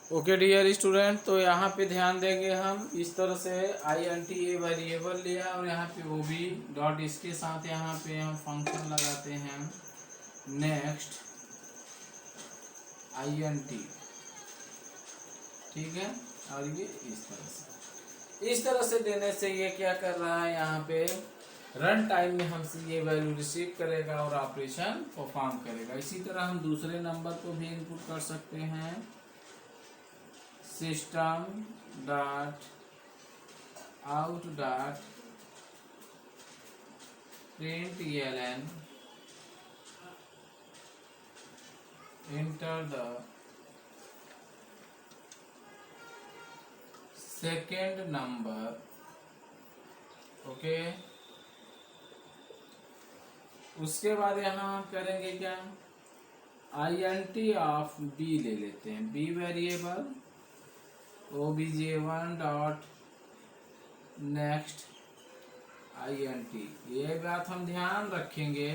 Okay dear student, तो यहाँ पे ध्यान देंगे हम इस तरह से INT ए वेरिएबल लिया और यहाँ पे वो भी डॉट, इसके साथ यहाँ पे हम फंक्शन लगाते हैं नेक्स्ट INT, ठीक है। और ये इस तरह से देने से ये क्या कर रहा है, यहाँ पे रन टाइम में हमसे ये वैल्यू रिसीव करेगा और ऑपरेशन परफॉर्म करेगा। इसी तरह हम दूसरे नंबर को भी इनपुट कर सकते हैं, system dot out dot println enter the second number, okay. उसके बाद यहाँ हम करेंगे क्या, INT ऑफ b ले लेते हैं, b variable obj1 dot next INT। ये बात हम ध्यान रखेंगे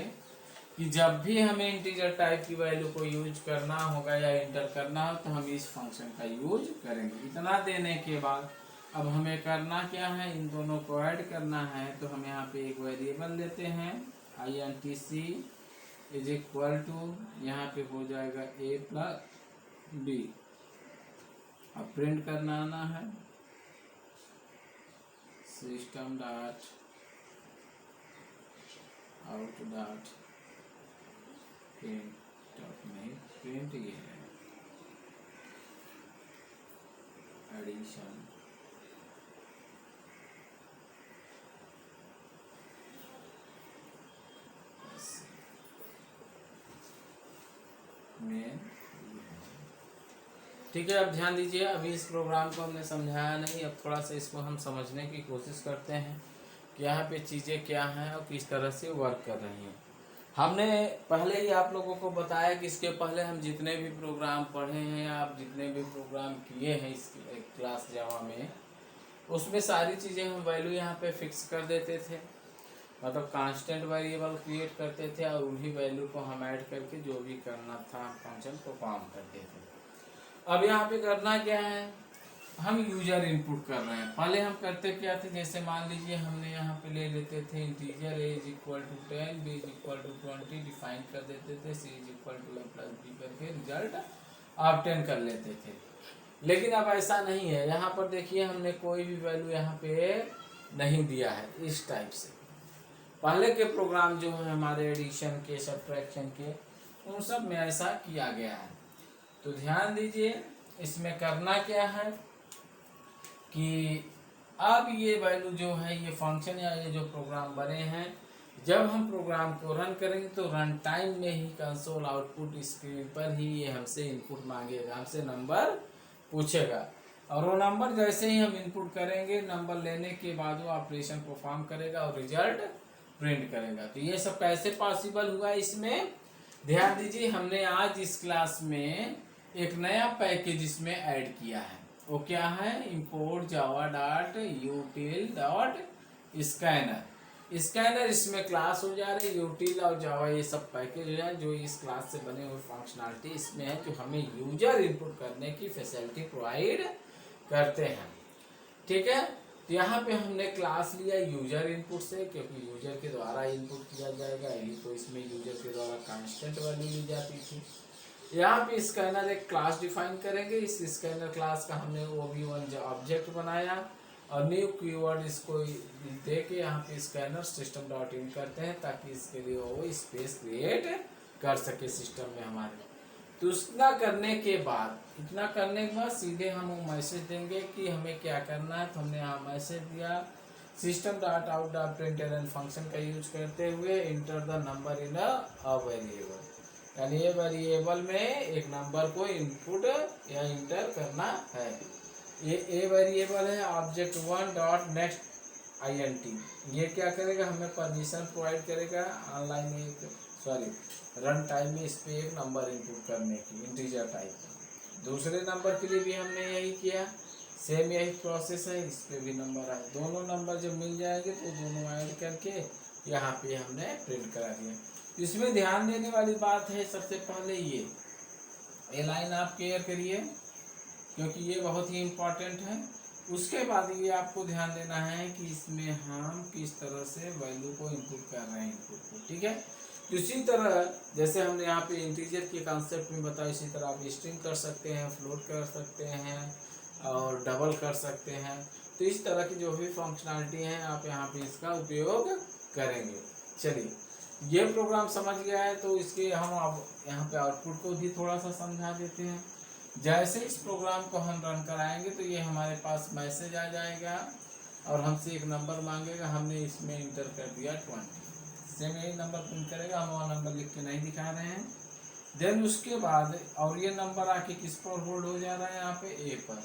कि जब भी हमें इंटीजर टाइप की वैल्यू को यूज करना होगा या इंटर करना हो तो हम इस फंक्शन का यूज करेंगे। इतना देने के बाद अब हमें करना क्या है, इन दोनों को ऐड करना है। तो हम यहाँ पे एक वेरिएबल लेते हैं INTC इज इक्वल टू, यहाँ पे हो जाएगा a प्लस b। अब प्रिंट करना आना है system dot out dot print ये है एडिशन में, ठीक है। अब ध्यान दीजिए, अभी इस प्रोग्राम को हमने समझाया नहीं, अब थोड़ा सा इसको हम समझने की कोशिश करते हैं कि यहाँ पे चीज़ें क्या हैं और किस तरह से वर्क कर रही हैं। हमने पहले ही आप लोगों को बताया कि इसके पहले हम जितने भी प्रोग्राम पढ़े हैं, आप जितने भी प्रोग्राम किए हैं इस क्लास जावा में, उसमें सारी चीज़ें हम वैल्यू यहाँ पे फिक्स कर देते थे, मतलब कांस्टेंट वेरिएबल क्रिएट करते थे और उन्हीं वैल्यू को हम ऐड करके जो भी करना था फंक्शन को परफॉर्म करते थे। अब यहाँ पे करना क्या है, हम यूजर इनपुट कर रहे हैं। पहले हम करते क्या थे, जैसे मान लीजिए हमने यहाँ पे ले लेते थे integer a is equal to 10, b is equal to 20 define कर देते थे, c is equal to a plus b करके रिजल्ट ऑब्टेन कर लेते थे। लेकिन अब ऐसा नहीं है, यहाँ पर देखिए हमने कोई भी वैल्यू यहाँ पे नहीं दिया है इस टाइप से। पहले के प्रोग्राम जो है हमारे एडिशन के, सब्ट्रैक्शन के, उन सब में ऐसा किया गया है। तो ध्यान दीजिए, इसमें करना क्या है कि अब ये वैल्यू जो है, ये फंक्शन या ये जो प्रोग्राम बने हैं, जब हम प्रोग्राम को रन करेंगे तो रन टाइम में ही कंसोल आउटपुट स्क्रीन पर ही ये हमसे इनपुट मांगेगा, हमसे नंबर पूछेगा। और वो नंबर जैसे ही हम इनपुट करेंगे, नंबर लेने के बाद वो ऑपरेशन परफॉर्म करेगा और रिजल्ट प्रिंट करेगा। तो ये सब कैसे पॉसिबल हुआ इसमें ध्यान दीजिए। हमने आज इस क्लास में एक नया पैकेज इसमें ऐड किया है, वो क्या है, import java dot util dot scanner. Scanner इसमें क्लास हो जा रही, यूटिल और जावा ये सब पैकेज हो जाए जो इस क्लास से बने हुए फंक्शनलिटी इसमें है, जो हमें यूजर इनपुट करने की फैसिलिटी प्रोवाइड करते हैं, ठीक है। तो यहाँ पे हमने क्लास लिया यूजर इनपुट से, क्योंकि यूजर के द्वारा इनपुट किया जाएगा, यही तो इसमें यूजर के द्वारा कांस्टेंट वैल्यू ली जाती थी। यहाँ पे स्कैनर एक क्लास डिफाइन करेंगे, इस स्कैनर क्लास का हमने OB1 ऑब्जेक्ट बनाया और न्यू कीवर्ड इसको दे के यहाँ पे स्कैनर सिस्टम डॉट इन करते हैं, ताकि इसके लिए वो स्पेस क्रिएट कर सके सिस्टम में हमारे। तो इतना करने के बाद सीधे हम वो मैसेज देंगे कि हमें क्या करना है। तो हमने यहाँ मैसेज दिया system dot out dot println function का यूज करते हुए enter the number in a variable, यानी ये वेरिएबल में एक नंबर को इनपुट या इंटर करना है। ये ए वेरिएबल है ऑब्जेक्ट 1 डॉट नेक्स्ट INT। ये क्या करेगा, हमें परमिशन प्रोवाइड करेगा ऑनलाइन रन टाइम में इस पे एक नंबर इनपुट करने की इंटीजर टाइप। दूसरे नंबर के लिए भी हमने यही किया, सेम यही प्रोसेस है, इस पे भी नंबर आए। दोनों नंबर जब मिल जाएंगे तो दोनों ऐड करके यहाँ पे हमने प्रिंट करा दिया। इसमें ध्यान देने वाली बात है, सबसे पहले ये लाइन आप क्लियर करिए, क्योंकि ये बहुत ही इम्पोर्टेंट है। उसके बाद ये आपको ध्यान देना है कि इसमें हम किस तरह से वैल्यू को इनपुट कर रहे हैं, इनपुट को, ठीक है। इसी तरह जैसे हमने यहाँ पे इंटीजर के कॉन्सेप्ट में बताया, इसी तरह आप स्ट्रिंग कर सकते हैं, फ्लोट कर सकते हैं और डबल कर सकते हैं। तो इस तरह की जो भी फंक्शनलिटी है आप यहाँ पे इसका उपयोग करेंगे। चलिए, ये प्रोग्राम समझ गया है तो इसके हम अब यहाँ पे आउटपुट को भी थोड़ा सा समझा देते हैं। जैसे इस प्रोग्राम को हम रन कराएंगे तो ये हमारे पास मैसेज आ जाएगा और हमसे एक नंबर मांगेगा। हमने इसमें इंटर कर दिया 20, सेम यही नंबर प्रिंट करेगा। हम वो नंबर लिख के नहीं दिखा रहे हैं। देन उसके बाद और ये नंबर आके किस पर होल्ड हो जा रहा है, यहाँ पे ए पर।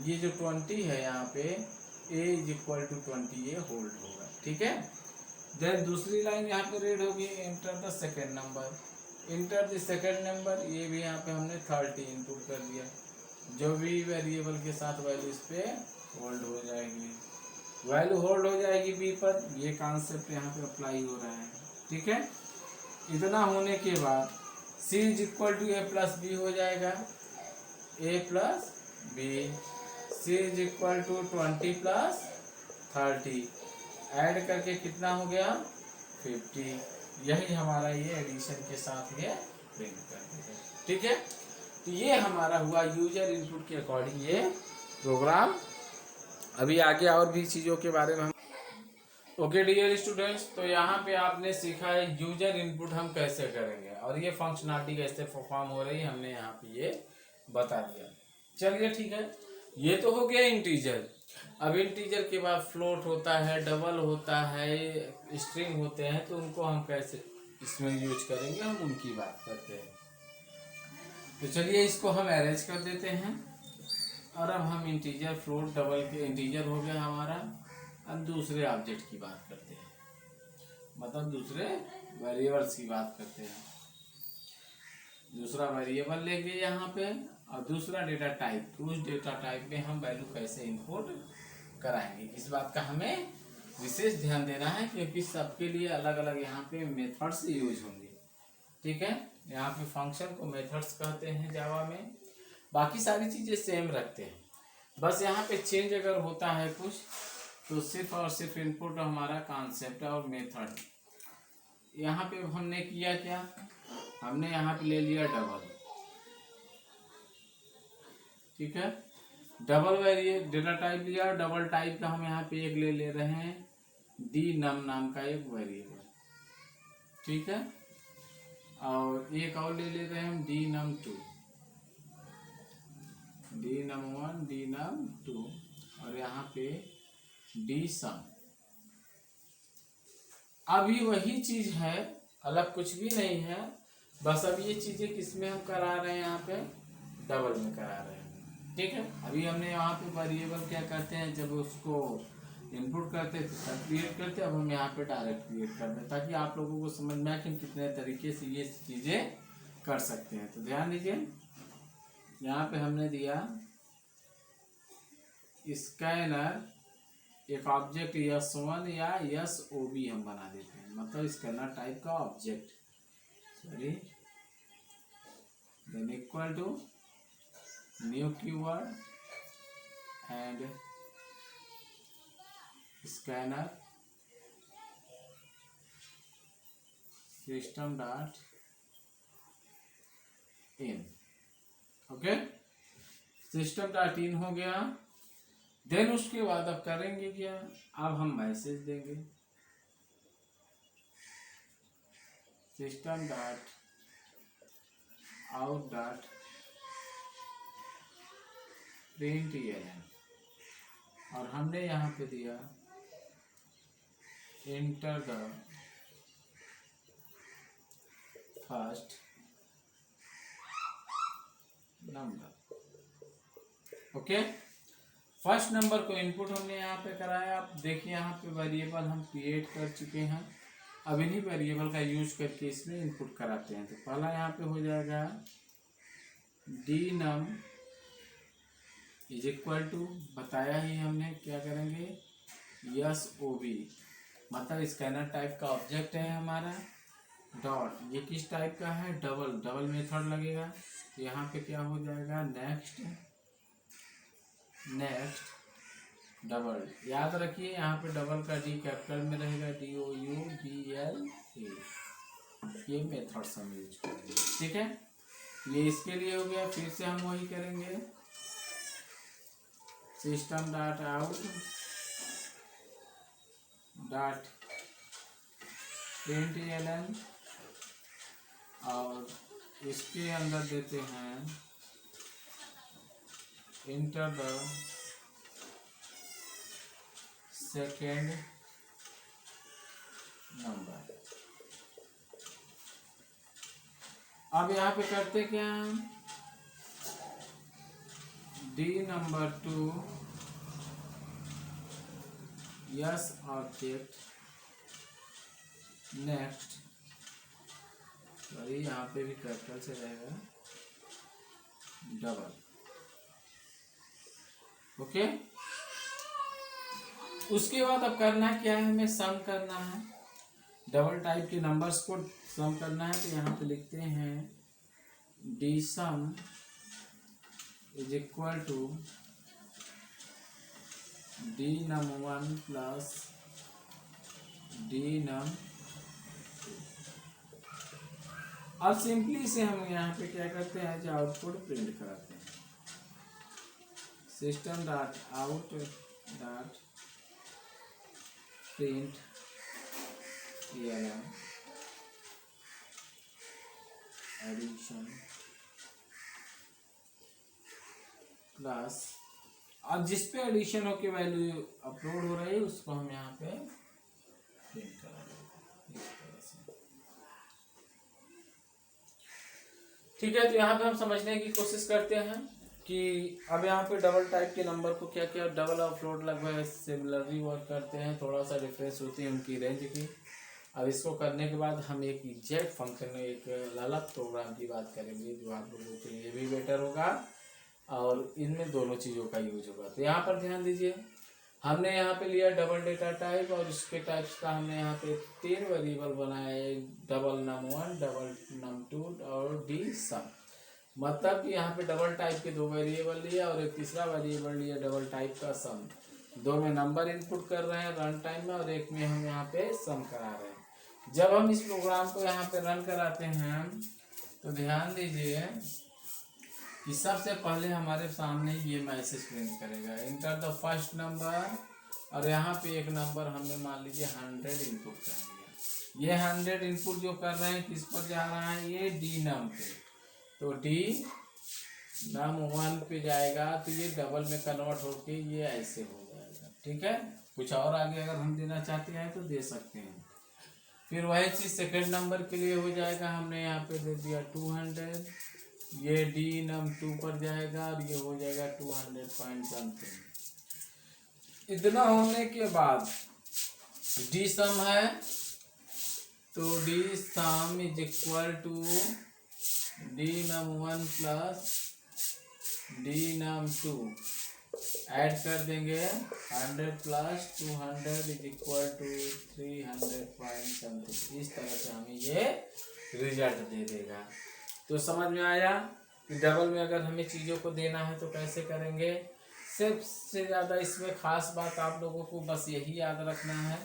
ये जो 20 है यहाँ पे ए इज इक्वल टू 20 ये होल्ड होगा, ठीक है। देन दूसरी लाइन यहाँ पे रेड होगी, enter the second number, enter the second number. ये भी यहाँ पे हमने 30 इनपुट कर दिया। जो भी वेरिएबल के साथ वैल्यू इस पे होल्ड हो जाएगी, वैल्यू होल्ड हो जाएगी बी पर। ये कॉन्सेप्ट यहाँ पे अप्लाई हो रहा है, ठीक है। इतना होने के बाद C is equal to A plus B हो जाएगा, A plus B. C is equal to 20 plus 30, add करके कितना हो गया 50। यही हमारा ये एडिशन के साथ ये प्रिंट कर देगा, ठीक है। तो ये हमारा हुआ यूजर इनपुट के अकॉर्डिंग ये प्रोग्राम। अभी आगे और भी चीज़ों के बारे में हम ओके डियर स्टूडेंट्स, तो यहाँ पे आपने सीखा है यूजर इनपुट हम कैसे करेंगे और ये फंक्शनलिटी कैसे परफॉर्म हो रही है, हमने यहाँ पे ये बता दिया। चलिए ठीक है, ये तो हो गया इंटीजर। अब इंटीजर के बाद फ्लोट होता है, डबल होता है, स्ट्रिंग होते हैं, तो उनको हम कैसे इसमें यूज करेंगे, हम उनकी बात करते हैं। तो चलिए इसको हम अरेंज कर देते हैं और अब हम इंटीजर, फ्लोट, डबल के इंटीजर हो गया हमारा। अब दूसरे ऑब्जेक्ट की बात करते हैं, मतलब दूसरे वेरिएबल्स की बात करते हैं। दूसरा वेरिएबल लेंगे यहाँ पे और दूसरा डेटा टाइप, उस डेटा टाइप में हम वैल्यू कैसे इनपुट कराएंगे, इस बात का हमें विशेष ध्यान देना है क्योंकि सबके लिए अलग अलग यहाँ पे मेथड्स यूज होंगे, ठीक है। यहाँ पे फंक्शन को मेथड्स कहते हैं जावा में, बाकी सारी चीज़ें सेम रखते हैं। बस यहाँ पे चेंज अगर होता है कुछ तो सिर्फ और सिर्फ इनपुट हमारा कॉन्सेप्ट और मेथड। यहाँ पे हमने किया क्या, हमने यहाँ पे ले लिया डबल, ठीक है। डबल वेरिएबल डेटा टाइप लिया, डबल टाइप का हम यहाँ पे एक ले रहे हैं डी नम नाम का एक वेरिएबल, ठीक है। और एक और ले रहे हैं हम D num 2, D num 1, D num 2 और यहाँ पे डी सम। अभी वही चीज है, अलग कुछ भी नहीं है, बस अब ये चीजें किसमें हम करा रहे हैं, यहाँ पे डबल में करा रहे हैं, ठीक है। अभी हमने यहाँ पे वेरिएबल क्या करते हैं, जब उसको इनपुट करते थे तब क्रिएट करते, अब हम यहाँ पे डायरेक्ट क्रिएट करते हैं ताकि आप लोगों को समझ में आए कि कितने तरीके से ये चीजें कर सकते हैं। तो ध्यान दीजिए, यहाँ पे हमने दिया स्कैनर, एक ऑब्जेक्ट S1 या SOB हम बना देते हैं, मतलब स्कैनर टाइप का object, sorry. Then equal to new keyword and scanner system dot in, okay. System dot in हो गया। देन उसके बाद अब करेंगे क्या, अब हम मैसेज देंगे system dot out dot println और हमने यहाँ पे दिया enter the first number, okay. First number को इनपुट हमने यहाँ पे कराया। आप देखिए यहाँ पे वेरिएबल हम क्रिएट कर चुके हैं, अब इन्हीं वेरिएबल का यूज करके इसमें इनपुट कराते हैं। तो पहला यहाँ पे हो जाएगा D num is equal to, बताया ही हमने क्या करेंगे, SOB, मतलब स्कैनर टाइप का ऑब्जेक्ट है हमारा, डॉट, ये किस टाइप का है, डबल, डबल मेथड लगेगा। तो यहाँ पे क्या हो जाएगा नेक्स्ट नेक्स्ट डबल, याद रखिए यहाँ पे डबल का डी कैपिटल में रहेगा, DOUBLE, ये मेथड हम यूज करेंगे। ठीक है, ये इसके लिए हो गया। फिर से हम वही करेंगे, system dot out dot println, और इसके अंदर देते हैं इंटर द सेकेंड नंबर। अब यहाँ पे करते क्या हम, D number 2 yes object next, sorry यहाँ पे भी कैपिटल से रहेगा, डबल। ओके, उसके बाद अब करना क्या है, हमें सम करना है, डबल टाइप के नंबर्स को सम करना है। तो यहाँ पे लिखते हैं D sum is equal to D num 1 plus D num. अब सिंपली से हम यहाँ पे क्या करते हैं, जो आउटपुट प्रिंट कराते हैं, system dot out dot print addition plus, अब जिस पे एडिशन होके वैल्यू अपलोड हो रही है उसको हम यहाँ पे प्रिंट करा देंगे इस तरह से। ठीक है, तो यहाँ पे हम समझने की कोशिश करते हैं कि अब यहाँ पे डबल टाइप के नंबर को क्या क्या डबल अपलोड लगभग सिमिलरली वर्क करते हैं, थोड़ा सा डिफरेंस होती है उनकी रेंज की। अब इसको करने के बाद हम एक एग्जैक्ट फंक्शन, एक अलग प्रोग्राम की बात करेंगे जो आप लोगों के लिए भी बेटर होगा और इनमें दोनों चीज़ों का यूज होगा। तो यहाँ पर ध्यान दीजिए, हमने यहाँ पे लिया डबल डेटा टाइप और इसके टाइप्स का हमने यहाँ पे 3 वेरिएबल बनाए, डबल नम 1, डबल नम 2 और डी सम। मतलब कि यहाँ पे डबल टाइप के 2 वेरिएबल लिया और एक तीसरा वेरिएबल लिया डबल टाइप का सम। 2 में नंबर इनपुट कर रहे हैं रन टाइम में और एक में हम यहाँ पे सम करा रहे हैं। जब हम इस प्रोग्राम को यहाँ पे रन कराते हैं तो ध्यान दीजिए कि सबसे पहले हमारे सामने ये मैसेज प्रिंट करेगा, इंटर द फर्स्ट नंबर, और यहाँ पे एक नंबर हमने मान लीजिए 100 इनपुट कर दिया। ये 100 इनपुट जो कर रहे हैं किस पर जा रहा है, ये डी नम पे, तो डी नम 1 पे जाएगा तो ये डबल में कन्वर्ट होके ये ऐसे हो जाएगा। ठीक है, कुछ और आगे अगर हम देना चाहते हैं तो दे सकते हैं। फिर वही चीज़ सेकंड नंबर के लिए हो जाएगा, हमने यहाँ पे दे दिया 200, ये डी नम 2 पर जाएगा और ये हो जाएगा 200 पॉइंट समथिंग। इतना होने के बाद डी सम है तो D sum is equal to D num 1 plus D num 2, add कर देंगे 100 plus 200 is equal to 300 point something. इस तरह से हमें ये रिजल्ट दे देगा। तो समझ में आया कि डबल में अगर हमें चीज़ों को देना है तो कैसे करेंगे। सबसे ज़्यादा इसमें ख़ास बात आप लोगों को बस यही याद रखना है,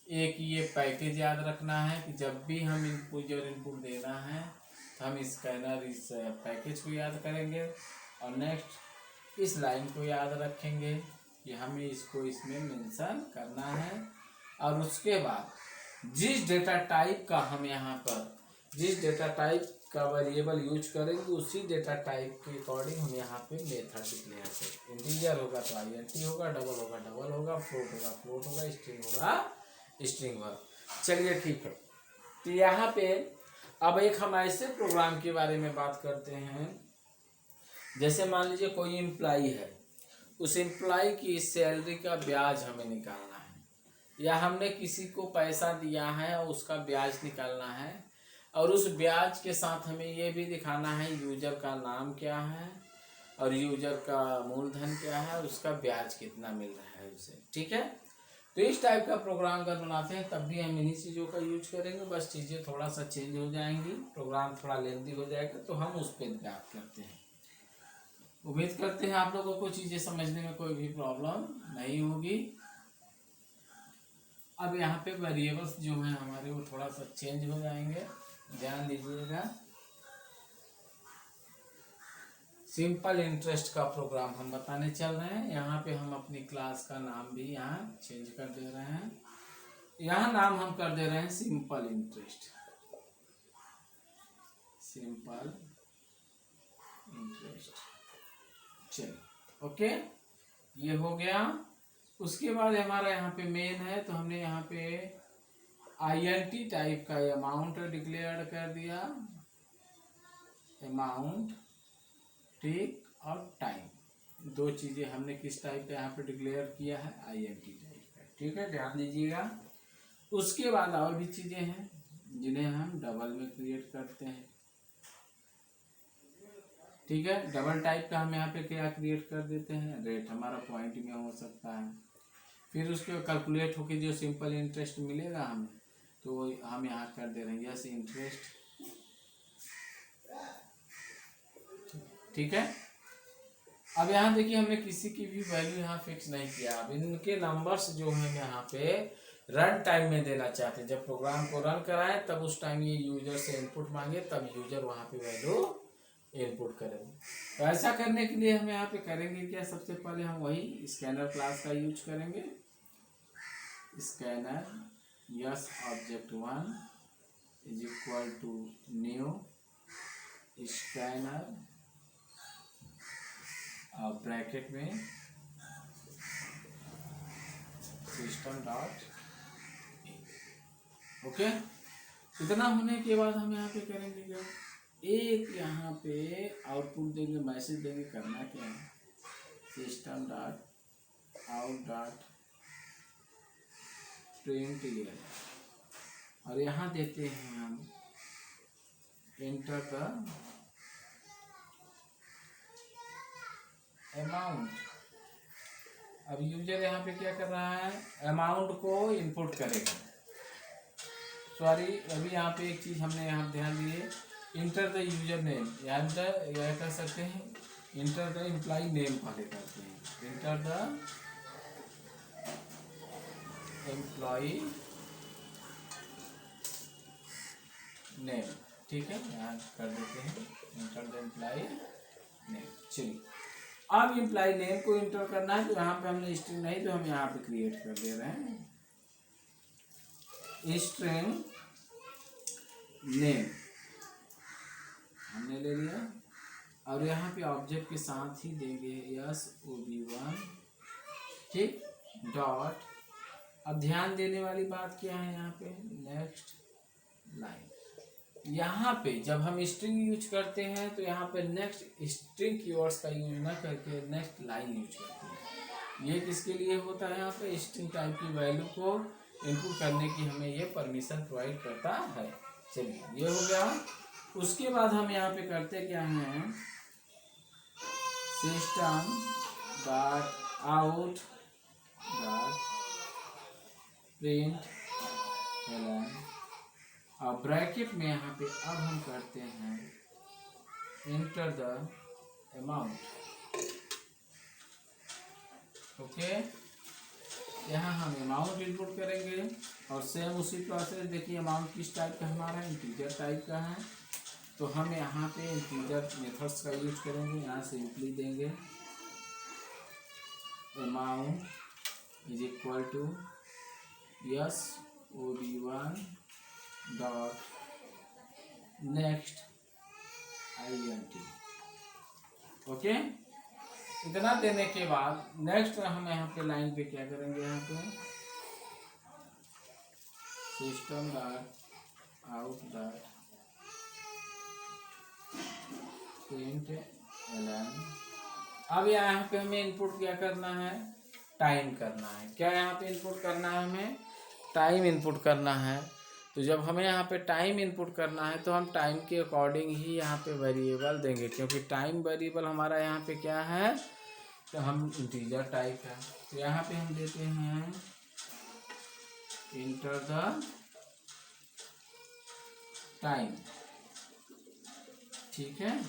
एक ये पैकेज याद रखना है कि जब भी हम इनपुट देना है तो हम स्कैनर इस पैकेज को याद करेंगे और नेक्स्ट इस लाइन को याद रखेंगे कि हमें इसको इसमें मेंशन करना है। और उसके बाद जिस डेटा टाइप का हम यहाँ पर जिस डेटा टाइप का वेरिएबल यूज करेंगे उसी डेटा टाइप के अकॉर्डिंग हम यहाँ पे मेथड डिक्लेयर करेंगे। इंटीजर होगा तो INT होगा, डबल होगा फ्लोट होगा, स्ट्रिंग होगा स्ट्रिंग होगा। चलिए ठीक है, तो यहाँ पे अब एक हम ऐसे प्रोग्राम के बारे में बात करते हैं, जैसे मान लीजिए कोई एम्प्लॉई है, उस एम्प्लॉई की सैलरी का ब्याज हमें निकालना है या हमने किसी को पैसा दिया है और उसका ब्याज निकालना है और उस ब्याज के साथ हमें ये भी दिखाना है यूजर का नाम क्या है और यूजर का मूलधन क्या है और उसका ब्याज कितना मिल रहा है उसे। ठीक है, तो इस टाइप का प्रोग्राम अगर बनाते हैं तब भी हम इन्हीं चीज़ों का यूज करेंगे, बस चीज़ें थोड़ा सा चेंज हो जाएंगी, प्रोग्राम थोड़ा लेंथी हो जाएगा तो हम उस पर बात करते हैं। उम्मीद करते हैं आप लोगों को चीज़ें समझने में कोई भी प्रॉब्लम नहीं होगी। अब यहाँ पे वेरिएबल्स जो हैं हमारे वो थोड़ा सा चेंज हो जाएंगे, ध्यान दीजिएगा। सिंपल इंटरेस्ट का प्रोग्राम हम बताने चल रहे हैं। यहाँ पे हम अपनी क्लास का नाम भी यहाँ चेंज कर दे रहे हैं। यहाँ नाम हम कर दे रहे हैं सिंपल इंटरेस्ट, सिंपल इंटरेस्ट। चलिए ओके, ये हो गया। उसके बाद हमारा यहाँ पे मेन है, तो हमने यहाँ पे INT टाइप का अमाउंट डिक्लेयर कर दिया, अमाउंट, ठीक, और टाइम। दो चीज़ें हमने किस टाइप का यहाँ पे डिक्लेयर किया है, INT टाइप का, ठीक है, ध्यान दीजिएगा। उसके बाद और भी चीज़ें हैं जिन्हें हम डबल में क्रिएट करते हैं, ठीक है। डबल टाइप का हम यहाँ पे क्या क्रिएट कर देते हैं, रेट हमारा पॉइंट में हो सकता है। फिर उसके कैलकुलेट होके जो सिंपल इंटरेस्ट मिलेगा हमें, तो हम यहाँ कर दे रहे हैं यस इंटरेस्ट, ठीक है। अब यहाँ देखिए हमने किसी की भी वैल्यू यहाँ फिक्स नहीं किया। अब इनके नंबर्स जो हैं यहाँ पे रन टाइम में देना चाहते हैं, जब प्रोग्राम को रन कराएं तब उस टाइम ये यूजर से इनपुट मांगे, तब यूजर वहाँ पे वैल्यू इनपुट करेंगे। तो ऐसा करने के लिए हम यहाँ पे करेंगे क्या, सबसे पहले हम वही स्कैनर क्लास का यूज करेंगे। Scanner S object 1 is equal to new scanner, और ब्रैकेट में सिस्टम डॉट, ओके। इतना होने के बाद हम यहाँ पे करेंगे क्या, एक यहाँ पे आउटपुट देंगे, मैसेज देंगे। करना क्या है, system dot out dot print year, और यहाँ देते हैं हम एंटर द अमाउंट। अब यूजर यहाँ पे क्या कर रहा है, अमाउंट को इनपुट करेगा। सॉरी, अभी यहाँ पे एक चीज़ हमने यहाँ ध्यान दिए, इंटर द यूजर नेम, या कर सकते हैं इंटर द एम्प्लॉय नेम पहले करते हैं, इंटर द एम्प्लॉय नेम, ठीक है, यहाँ कर देते हैं इंटर द एम्प्लॉय नेम। चलिए, अब एम्प्लॉय नेम को इंटर करना है, तो यहाँ पे हमने स्ट्रिंग नहीं, तो हम यहाँ पे क्रिएट कर दे रहे हैं स्ट्रिंग नेम, हमने ले लिया। और यहाँ पे ऑब्जेक्ट के साथ ही देंगे यस OB1, ठीक, डॉट। अब ध्यान देने वाली बात क्या है, यहाँ पे नेक्स्ट लाइन। यहाँ पे जब हम स्ट्रिंग यूज करते हैं तो यहाँ पे नेक्स्ट स्ट्रिंग कीवर्ड्स का यूज ना करके नेक्स्ट लाइन यूज करते हैं। ये किसके लिए होता है, यहाँ पे स्ट्रिंग टाइप की वैल्यू को इनपुट करने की हमें ये परमिशन प्रोवाइड करता है। चलिए, ये हो गया। उसके बाद हम यहाँ पे करते क्या हैं, system dot out dot print ln, और ब्रैकेट में यहाँ पे अब हम करते हैं इंटर द अमाउंट, ओके। यहाँ हम अमाउंट इनपुट करेंगे, और सेम उसी प्रोसेस। देखिए अमाउंट किस टाइप का हमारा, इंटीजर टाइप का है, तो हम यहाँ पे इंटीजर मेथड्स का यूज करेंगे। यहाँ सिंपली देंगे amount is equal to S OB1 dot next INT, okay. इतना देने के बाद नेक्स्ट हम यहाँ पे लाइन पे क्या करेंगे, यहाँ पे system dot out dot print ln. अब यहाँ पे हमें इनपुट क्या करना है, टाइम करना है। क्या यहाँ पे इनपुट करना है, हमें टाइम इनपुट करना है। तो जब हमें यहाँ पे टाइम इनपुट करना है तो हम टाइम के अकॉर्डिंग ही यहाँ पे वेरिएबल देंगे, क्योंकि टाइम वेरिएबल हमारा यहाँ पे क्या है, तो हम इंटीजर टाइप है। तो यहाँ पे हम देते हैं इंटर द टाइम, ठीक है।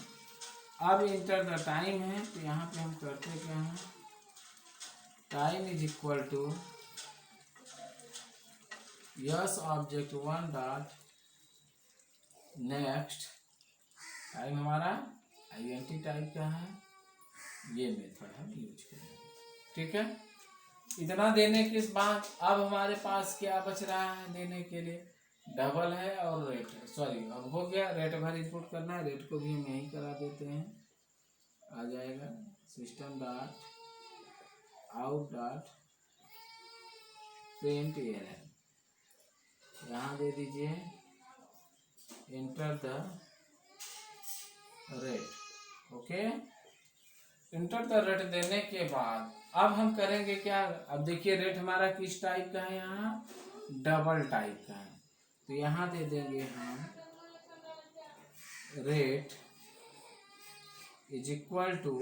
अब इंटर द टाइम है, तो यहाँ पे हम करते क्या हैं, time is equal to S object one dot next, time हमारा INT टाइप का है, ये मेथड हम यूज करेंगे। ठीक है, इतना देने के बाद अब हमारे पास क्या बच रहा है देने के लिए, डबल है और रेट है, सॉरी अब हो गया, रेट भर इनपुट करना है, रेट को भी हम यहीं करा देते हैं, आ जाएगा system dot out dot print error, यहाँ दे दीजिए enter the rate. Okay, enter the rate देने के बाद अब हम करेंगे क्या, अब देखिए रेट हमारा किस टाइप का है, यहाँ डबल टाइप का है, तो यहाँ दे देंगे हम rate is equal to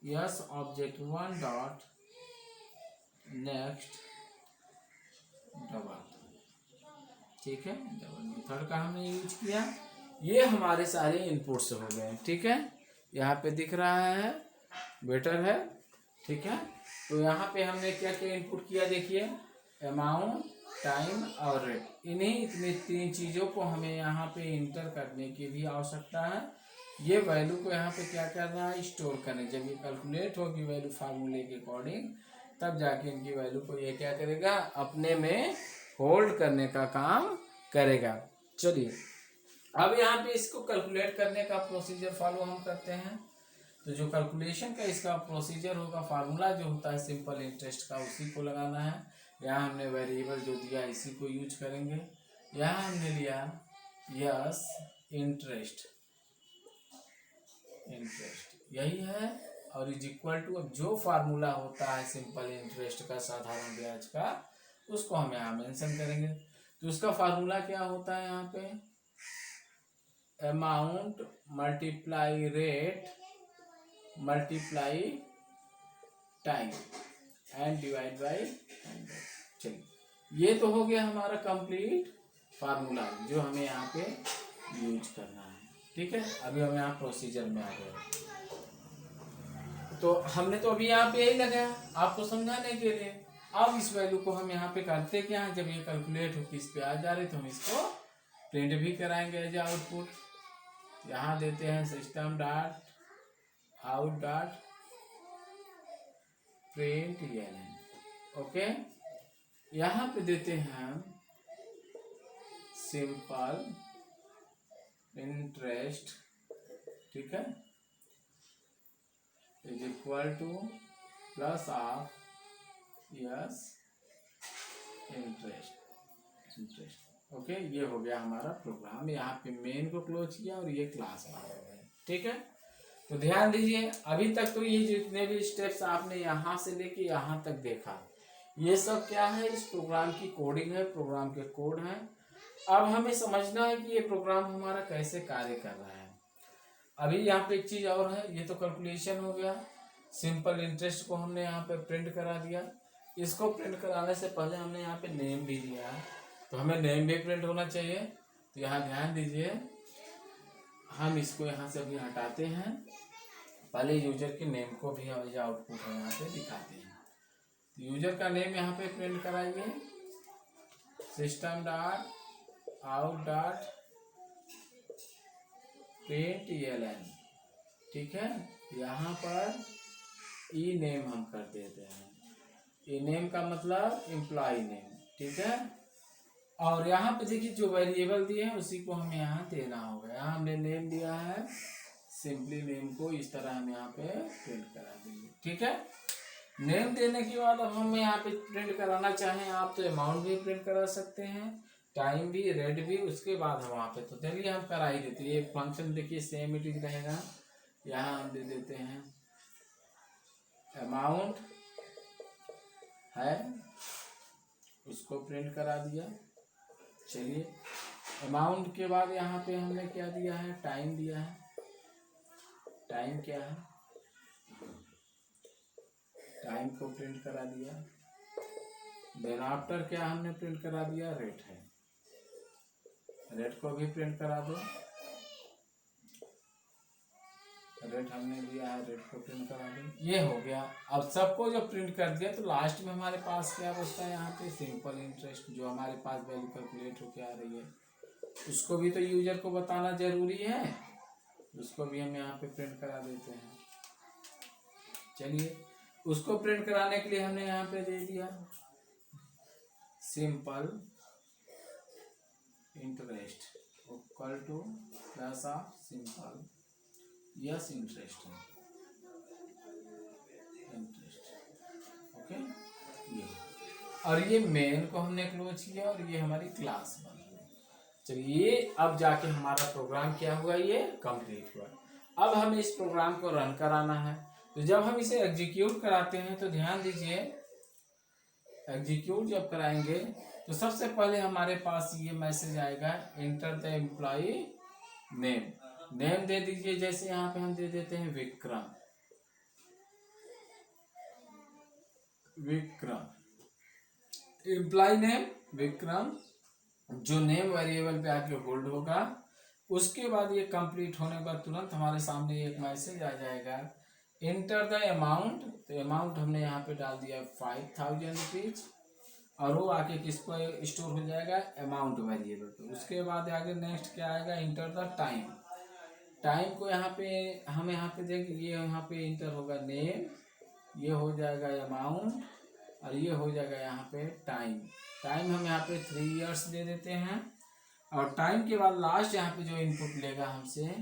S object one dot next double. ठीक है, डबल मेथड का हमने यूज किया, ये हमारे सारे इनपुट्स हो गए। ठीक है, यहाँ पे दिख रहा है बेटर है। ठीक है, तो यहाँ पे हमने क्या क्या इनपुट किया, देखिए अमाउंट, टाइम और रेट, इन्हीं इतनी तीन चीज़ों को हमें यहाँ पे इंटर करने की भी आवश्यकता है। ये वैल्यू को यहाँ पे क्या करना है, स्टोर करने, जब ये कैलकुलेट होगी वैल्यू फार्मूले के अकॉर्डिंग, तब जाके इनकी वैल्यू को ये क्या करेगा, अपने में होल्ड करने का काम करेगा। चलिए अब यहाँ पे इसको कैलकुलेट करने का प्रोसीजर फॉलो हम करते हैं। तो जो कैलकुलेशन का इसका प्रोसीजर होगा, फार्मूला जो होता है सिंपल इंटरेस्ट का, उसी को लगाना है। यहाँ हमने वेरिएबल जो दिया इसी को यूज करेंगे। यहाँ हमने लिया यस इंटरेस्ट, यही है, और इज इक्वल टू, अब जो फार्मूला होता है सिंपल इंटरेस्ट का, साधारण ब्याज का, उसको हम यहाँ मेंशन करेंगे। तो उसका फार्मूला क्या होता है, यहाँ पे amount multiply rate multiply time and divide by 100। चलिए ये तो हो गया हमारा कंप्लीट फार्मूला जो हमें यहाँ पे यूज करना है। ठीक है, अभी हम यहाँ प्रोसीजर में आ गए। तो हमने तो अभी यहाँ पे यही लगाया आपको समझाने के लिए। अब इस वैल्यू को हम यहाँ पे करते क्या है, जब ये कैलकुलेट होकर इस पे आ जा रही तो हम इसको प्रिंट भी कराएंगे एज आउटपुट। यहाँ देते हैं system dot out dot print ln. Okay, यहाँ पे देते हैं हम सिंपल इंटरेस्ट, ठीक है, is equal to plus of S interest. Okay, ये हो गया हमारा प्रोग्राम। यहाँ पे मेन को क्लोज किया और ये क्लास बाहर हो गया। ठीक है, तो ध्यान दीजिए, अभी तक तो ये जितने भी स्टेप्स आपने यहाँ से लेके यहाँ तक देखा, ये सब क्या है, इस प्रोग्राम की कोडिंग है, प्रोग्राम के कोड है। अब हमें समझना है कि ये प्रोग्राम हमारा कैसे कार्य कर रहा है। अभी यहाँ पे एक चीज और है, ये तो कैलकुलेशन हो गया, सिंपल इंटरेस्ट को हमने यहाँ पे प्रिंट करा दिया। इसको प्रिंट कराने से पहले हमने यहाँ पे नेम भी दिया है, तो हमें नेम भी प्रिंट होना चाहिए। तो यहाँ ध्यान दीजिए, हम इसको यहाँ से अभी हटाते हैं, पहले यूजर के नेम को भी हम जो आउटपुट है यहाँ पे दिखाते हैं। तो यूजर का नेम यहाँ पे प्रिंट कराइए, system dot out dot print ln. ठीक है, यहाँ पर ई नेम हम कर देते हैं, ई नेम का मतलब एम्प्लॉय नेम। ठीक है, और यहाँ पे देखिए जो वेरिएबल दिए हैं उसी को हमें यहाँ देना होगा। यहाँ हमने नेम दिया है, सिंपली नेम को इस तरह हम यहाँ पे प्रिंट करा देंगे। ठीक है, नेम देने के बाद अब हम यहाँ पे प्रिंट कराना चाहें आप तो अमाउंट भी प्रिंट करा सकते हैं, टाइम भी, रेट भी, उसके बाद हम वहाँ पे, तो चलिए हम करा ही देते हैं। ये फंक्शन देखिए सेम इट इज रहेगा। यहाँ हम दे देते हैं अमाउंट है, उसको प्रिंट करा दिया। चलिए, अमाउंट के बाद यहाँ पे हमने क्या दिया है, टाइम दिया है। टाइम क्या है, टाइम को प्रिंट करा दिया। देन आफ्टर क्या हमने प्रिंट करा दिया, रेट है, रेट को भी प्रिंट करा दो। रेट हमने दिया है, रेट को प्रिंट करा दें, ये हो गया। अब सबको जब प्रिंट कर दिया तो लास्ट में हमारे पास क्या बचता है यहाँ पे, सिंपल इंटरेस्ट, जो हमारे पास वैल्यू कैलकुलेट होके आ रही है, उसको भी तो यूजर को बताना जरूरी है, उसको भी हम यहाँ पे प्रिंट करा देते हैं। चलिए, उसको प्रिंट कराने के लिए हमने यहाँ पे दे दिया simple interest equal to plus of simple yes interest okay. ये और ये मेन को हमने क्लोज किया और ये हमारी क्लास बन गई। चलिए, अब जाके हमारा प्रोग्राम क्या हुआ, ये कंप्लीट हुआ। अब हमें इस प्रोग्राम को रन कराना है, तो जब हम इसे एग्जीक्यूट कराते हैं तो ध्यान दीजिए, एग्जीक्यूट जब कराएंगे तो सबसे पहले हमारे पास ये मैसेज आएगा, enter the employ name. Name दे दीजिए, जैसे यहाँ पे हम दे देते हैं विक्रम, एम्प्लॉय नेम विक्रम, जो नेम वेरिएबल पे आके होल्ड होगा। उसके बाद ये कंप्लीट होने के बाद तुरंत हमारे सामने एक मैसेज आ जाएगा, इंटर द अमाउंट। तो अमाउंट हमने यहाँ पे डाल दिया 5000 रुपीज, और वो आके किस पर स्टोर हो जाएगा, अमाउंट वेरिएबल पे। उसके बाद आगे नेक्स्ट क्या आएगा, इंटर द टाइम। टाइम को यहाँ पे हम यहाँ पे देखें, ये यहाँ पे इंटर होगा नेम, ये हो जाएगा अमाउंट, और ये हो जाएगा यहाँ पे टाइम। टाइम हम यहाँ पे 3 इयर्स दे देते हैं, और टाइम के बाद लास्ट यहाँ पे जो इनपुट लेगा हमसे,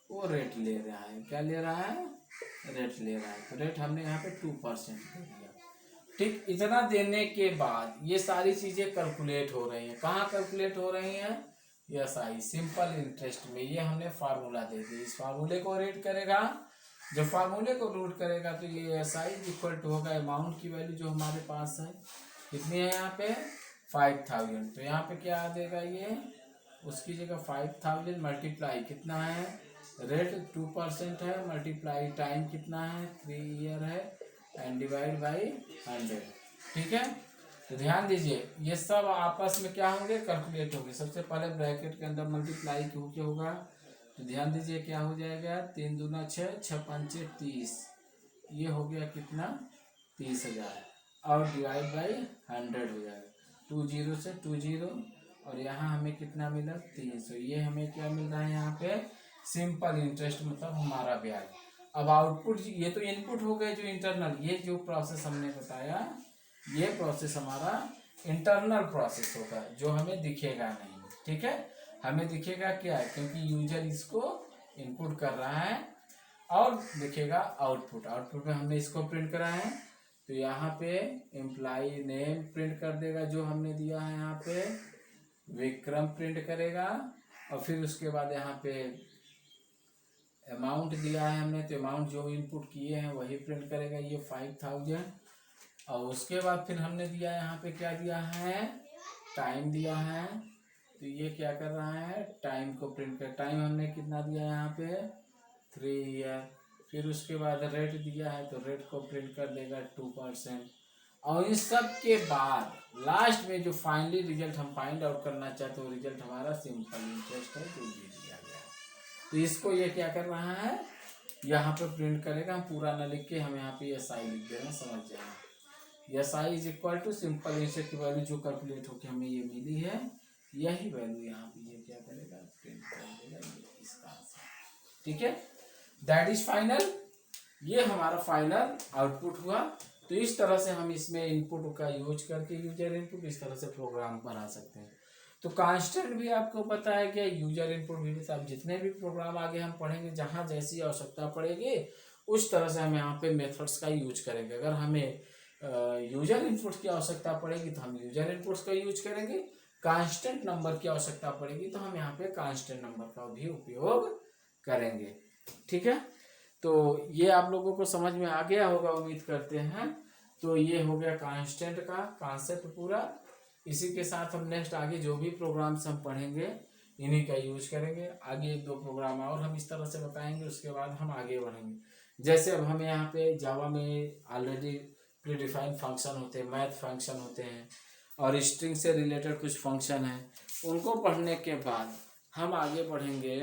वो रेट ले रहा है। क्या ले रहा है, रेट ले रहा है। तो रेट हमने यहाँ पे 2% दे दिया। ठीक, इतना देने के बाद ये सारी चीजें कैलकुलेट हो रही हैं। कहाँ कैलकुलेट हो रही हैं, SI सिंपल इंटरेस्ट में। ये हमने फार्मूला दे दिया, इस फार्मूले को रीड करेगा। जब फार्मूले को रूट करेगा तो ये SI इक्वल टू होगा अमाउंट की वैल्यू जो हमारे पास है, कितनी है यहाँ पे 5000। तो यहाँ पे क्या आ देगा, ये उसकी जगह 5000 मल्टीप्लाई कितना है, रेट 2% है, मल्टीप्लाई टाइम कितना है 3 ईयर है, एंड डिवाइड बाई 100। ठीक है, तो ध्यान दीजिए, ये सब आपस में क्या होंगे, कैलकुलेट होंगे। सबसे पहले ब्रैकेट के अंदर मल्टीप्लाई क्या होगा, तो ध्यान दीजिए क्या हो जाएगा, 3 दूना 6, 6 पंचे 30, ये हो गया कितना 30,000, और डिवाइड बाई 100 हो जाएगा, 2 0 से 2 0, और यहाँ हमें कितना मिला 300। ये हमें क्या मिल रहा है यहाँ पे, सिंपल इंटरेस्ट, मतलब हमारा ब्याज। अब आउटपुट, ये तो इनपुट हो गए जो इंटरनल, ये जो प्रोसेस हमने बताया, ये प्रोसेस हमारा इंटरनल प्रोसेस होगा, जो हमें दिखेगा नहीं। ठीक है, हमें दिखेगा क्या है, क्योंकि यूजर इसको इनपुट कर रहा है, और दिखेगा आउटपुट। आउटपुट में हमने इसको प्रिंट करा है, तो यहाँ पे एम्प्लॉय नेम प्रिंट कर देगा जो हमने दिया है, यहाँ पे विक्रम प्रिंट करेगा, और फिर उसके बाद यहाँ पे अमाउंट दिया है हमने, तो अमाउंट जो इनपुट किए हैं वही प्रिंट करेगा, ये 5000। और उसके बाद फिर हमने दिया यहाँ पे क्या दिया है, टाइम दिया है, तो ये क्या कर रहा है, टाइम को प्रिंट कर। टाइम हमने कितना दिया यहाँ पे 3 ईयर। फिर उसके बाद रेट दिया है, तो रेट को प्रिंट कर देगा 2%। और इस सब के बाद लास्ट में जो फाइनली रिजल्ट हम फाइंड आउट करना चाहते हो, रिजल्ट हमारा सिंपल इंटरेस्ट है, जो ये दिया गया है। तो इसको ये क्या कर रहा है, यहाँ पे प्रिंट करेगा। हम पूरा ना लिख के हम यहाँ पे SI लिख दे रहे हैं, समझ जाएंगे। SI is equal to simple interest की वैल्यू जो कैलकुलेट होकर हमें ये मिली है, यही वैल्यू यहाँ पे ये क्या करेगा, प्रिंट कर देगा, ये इसका आंसर। ठीक है, दैट इज फाइनल। ये हमारा फाइनल आउटपुट हुआ। तो इस तरह से हम इसमें इनपुट का यूज करके, यूजर इनपुट, इस तरह से प्रोग्राम बना सकते हैं। तो कांस्टेंट भी आपको पता है क्या, यूजर इनपुट भी। अब जितने भी प्रोग्राम आगे हम पढ़ेंगे, जहाँ जैसी आवश्यकता पड़ेगी उस तरह से हम यहाँ पे मेथड्स का यूज करेंगे। अगर हमें यूजर इनपुट की आवश्यकता पड़ेगी तो हम यूजर इनपुट्स का यूज करेंगे, कांस्टेंट नंबर की आवश्यकता पड़ेगी तो हम यहाँ पे कांस्टेंट नंबर का भी उपयोग करेंगे। ठीक है, तो ये आप लोगों को समझ में आ गया होगा, उम्मीद करते हैं। तो ये हो गया कांस्टेंट का कॉन्सेप्ट पूरा। इसी के साथ हम नेक्स्ट आगे जो भी प्रोग्राम्स हम पढ़ेंगे, इन्हीं का यूज करेंगे। आगे 1-2 प्रोग्राम और हम इस तरह से बताएंगे, उसके बाद हम आगे बढ़ेंगे। जैसे अब हमें यहाँ पे जावा में ऑलरेडी प्री डिफाइंड फंक्शन होते हैं, मैथ फंक्शन होते हैं, और स्ट्रिंग से रिलेटेड कुछ फंक्शन हैं। उनको पढ़ने के बाद हम आगे बढ़ेंगे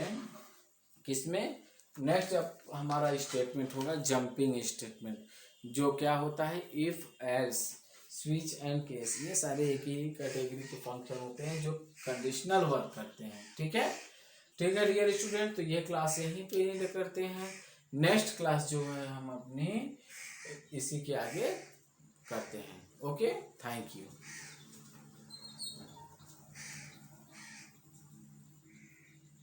किसमें, नेक्स्ट अब हमारा स्टेटमेंट होगा जंपिंग स्टेटमेंट, जो क्या होता है if else switch and case, ये सारे एक ही कैटेगरी के फंक्शन होते हैं जो कंडीशनल वर्क करते हैं। ठीक है डियर स्टूडेंट, तो ये क्लास यहीं पे एंड करते हैं। नेक्स्ट क्लास जो है हम अपनी इसी के आगे करते हैं। Okay, thank you.